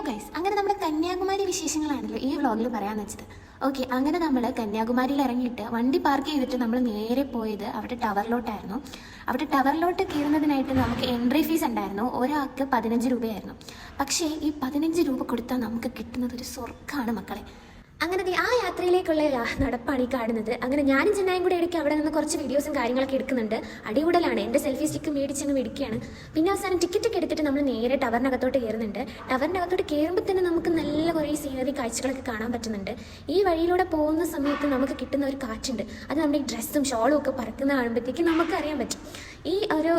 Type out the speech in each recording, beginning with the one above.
Guys, അങ്ങനെ നമ്മുടെ കന്യാകുമാരി വിശേഷങ്ങളാണല്ലോ ഈ വ്ളോഗിൽ പറയാമെന്ന് വെച്ചത്. ഓക്കെ, അങ്ങനെ നമ്മൾ കന്യാകുമാരിയിൽ ഇറങ്ങിയിട്ട് വണ്ടി പാർക്ക് ചെയ്തിട്ട് നമ്മൾ നേരെ പോയത് അവിടെ ടവറിലോട്ടായിരുന്നു. അവിടെ ടവറിലോട്ട് കയറുന്നതിനായിട്ട് നമുക്ക് എൻട്രി ഫീസ് ഉണ്ടായിരുന്നു. ഒരാൾക്ക് 15 രൂപയായിരുന്നു. പക്ഷേ ഈ 15 രൂപ കൊടുത്താൽ നമുക്ക് കിട്ടുന്നത് ഒരു സ്വർഗ്ഗമാണ് മക്കളെ. അങ്ങനെ ആ യാത്രയിലേക്കുള്ള നടപ്പാണ് ഈ കാണുന്നത്. അങ്ങനെ ഞാനും ചെന്നായും കൂടെ ഇടയ്ക്ക് അവിടെ നിന്ന് കുറച്ച് വീഡിയോസും കാര്യങ്ങളൊക്കെ എടുക്കുന്നുണ്ട്. അടികൂടലാണ്. എൻ്റെ സെൽഫി സ്റ്റിക്ക് മേടിച്ചങ്ങ് മേടിക്കുകയാണ്. പിന്നെ അവസാനം ടിക്കറ്റൊക്കെ എടുത്തിട്ട് നമ്മൾ നേരെ ടവറിനകത്തോട്ട് കയറുന്നുണ്ട്. ടവറിനകത്തോട്ട് കയറുമ്പോൾ തന്നെ നമുക്ക് നല്ല കുറേ സീനറി കാഴ്ചകളൊക്കെ കാണാൻ പറ്റുന്നുണ്ട്. ഈ വഴിയിലൂടെ പോകുന്ന സമയത്ത് നമുക്ക് കിട്ടുന്ന ഒരു കാറ്റുണ്ട്. അത് നമ്മുടെ ഈ ഡ്രസ്സും ഷോളും ഒക്കെ പറക്കുന്ന കാണുമ്പോഴത്തേക്കും നമുക്ക് അറിയാൻ പറ്റും. ഈ ഒരു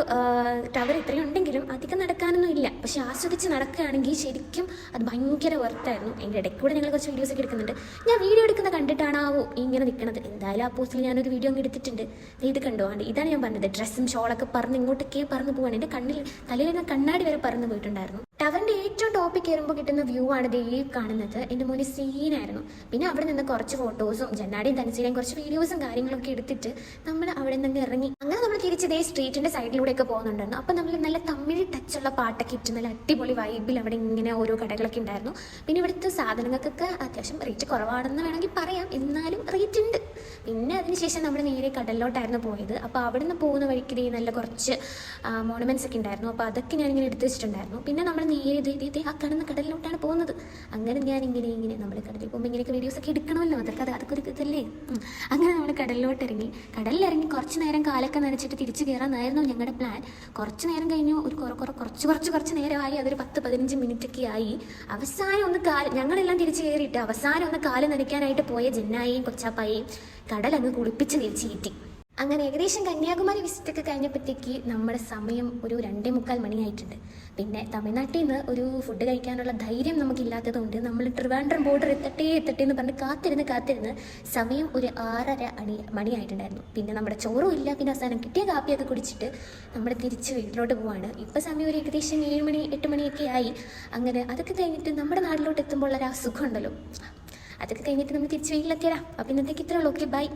ടവർ ഇത്രയും ഉണ്ടെങ്കിലും അധികം നടക്കാനൊന്നും ഇല്ല. പക്ഷെ ആസ്വദിച്ച് നടക്കുകയാണെങ്കിൽ ശരിക്കും അത് ഭയങ്കര വർത്തായിരുന്നു. അതിൻ്റെ ഇടയ്ക്ക് കൂടെ ഞങ്ങൾ കുറച്ച് വീഡിയോസൊക്കെ എടുക്കുന്നുണ്ട്. ഞാൻ വീഡിയോ എടുക്കുന്ന കണ്ടിട്ടാണാവോ ഇങ്ങനെ നിൽക്കുന്നത്. എന്തായാലും ആ പോസ്റ്റിൽ ഞാനൊരു വീഡിയോ അങ്ങ് എടുത്തിട്ടുണ്ട്. ഇത് കണ്ടോ? ഇതാണ് ഞാൻ പറഞ്ഞത്. ഡ്രസ്സും ഷോളൊക്കെ പറന്ന് ഇങ്ങോട്ടൊക്കെ പറന്ന് പോവാണ്. എൻ്റെ തലയിൽ കണ്ണാടി വരെ പറന്ന് പോയിട്ടുണ്ടായിരുന്നു. ടവറിൻ്റെ ഏറ്റവും ടോപ്പിൽ കയറുമ്പോൾ കിട്ടുന്ന വ്യൂ ആണ് ഈ കാണുന്നത്. എൻ്റെ മോന് സീനായിരുന്നു. പിന്നെ അവിടെ നിന്ന് കുറച്ച് ഫോട്ടോസും ജന്നാടിയും തനിച്ചേയും കുറച്ച് വീഡിയോസും കാര്യങ്ങളൊക്കെ എടുത്തിട്ട് നമ്മൾ അവിടെ നിന്ന് ഇറങ്ങി. അങ്ങനെ നമ്മൾ തിരിച്ച് സ്ട്രീറ്റിൻ്റെ സൈഡിലൂടെയൊക്കെ പോകുന്നുണ്ടായിരുന്നു. അപ്പോൾ നമ്മൾ നല്ല തമിഴ് ടച്ചുള്ള പാട്ടൊക്കെ ഇട്ട് നല്ല അടിപൊളി വൈബിൽ അവിടെ ഇങ്ങനെ ഓരോ കടകളൊക്കെ ഉണ്ടായിരുന്നു. പിന്നെ ഇവിടുത്തെ സാധനങ്ങൾക്കൊക്കെ അത്യാവശ്യം റേറ്റ് കുറവാണെന്ന് വേണമെങ്കിൽ പറയാം. എന്നാലും റേറ്റ് ഉണ്ട്. പിന്നെ അതിനുശേഷം നമ്മൾ നേരെ കടലിലോട്ടായിരുന്നു പോയത്. അപ്പോൾ അവിടെ നിന്ന് പോകുന്ന വഴിക്ക് നല്ല കുറച്ച് മോണമെൻറ്റ്സ് ഒക്കെ ഉണ്ടായിരുന്നു. അപ്പോൾ അതൊക്കെ ഞാനിങ്ങനെ എടുത്ത് വെച്ചിട്ടുണ്ടായിരുന്നു. പിന്നെ നമ്മൾ നേരെ ആ കാണുന്ന കടലിലോട്ടാണ് പോകുന്നത്. അങ്ങനെ ഞാനിങ്ങനെ നമ്മൾ കടലിൽ പോകുമ്പോൾ ഇങ്ങനെയൊക്കെ വീഡിയോസൊക്കെ എടുക്കണമല്ലോ. അതൊക്കെ ഒരു ഇതല്ലേ. അങ്ങനെ നമ്മൾ കടലിലോട്ടിറങ്ങി. കടലിലിറങ്ങി കുറച്ച് നേരം കാലൊക്കെ നനച്ചിട്ട് തിരിച്ച് കയറാനായിരുന്നു ഞങ്ങളുടെ പ്ലാൻ. കുറച്ച് നേരം കഴിഞ്ഞു. ഒരു കുറച്ച് നേരമായി. അതൊരു 10-15 മിനിറ്റൊക്കെ ആയി. അവസാനം ഒന്ന് ഞങ്ങളെല്ലാം തിരിച്ച് കയറിയിട്ട് അവസാനം ഒന്ന് കാല് നനയ്ക്കാനായിട്ട് പോയ ജന്നായെയും കൊച്ചാപ്പായെയും കടലങ്ങ് കുളിപ്പിച്ച് തിരിച്ചേറ്റി. അങ്ങനെ ഏകദേശം കന്യാകുമാരി വിസിറ്റൊക്കെ കഴിഞ്ഞപ്പോഴത്തേക്ക് നമ്മുടെ സമയം ഒരു 2:45 മണിയായിട്ടുണ്ട്. പിന്നെ തമിഴ്നാട്ടിൽ നിന്ന് ഒരു ഫുഡ് കഴിക്കാനുള്ള ധൈര്യം നമുക്കില്ലാത്തത് കൊണ്ട് നമ്മൾ ട്രിവാൻഡ്രം ബോർഡർ എത്തട്ടെ എന്ന് പറഞ്ഞ് കാത്തിരുന്ന് സമയം ഒരു 6:30 മണിയായിട്ടുണ്ടായിരുന്നു. പിന്നെ നമ്മുടെ ചോറും ഇല്ല. പിന്നെ അവസാനം കിട്ടിയ കാപ്പിയൊക്കെ കുടിച്ചിട്ട് നമ്മൾ തിരിച്ച് വീട്ടിലോട്ട് പോവാണ്. ഇപ്പോൾ സമയം ഒരു ഏകദേശം 7 മണി 8 മണിയൊക്കെ ആയി. അങ്ങനെ അതൊക്കെ കഴിഞ്ഞിട്ട് നമ്മുടെ നാട്ടിലോട്ട് എത്തുമ്പോൾ ഒരു സുഖം ഉണ്ടല്ലോ. അതൊക്കെ കഴിഞ്ഞിട്ട് നമ്മൾ തിരിച്ച് വീട്ടിലെത്തിയടാ. അപ്പോൾ ഇന്നത്തേക്ക് ഇത്രേ ഉള്ളൂ. Okay, by.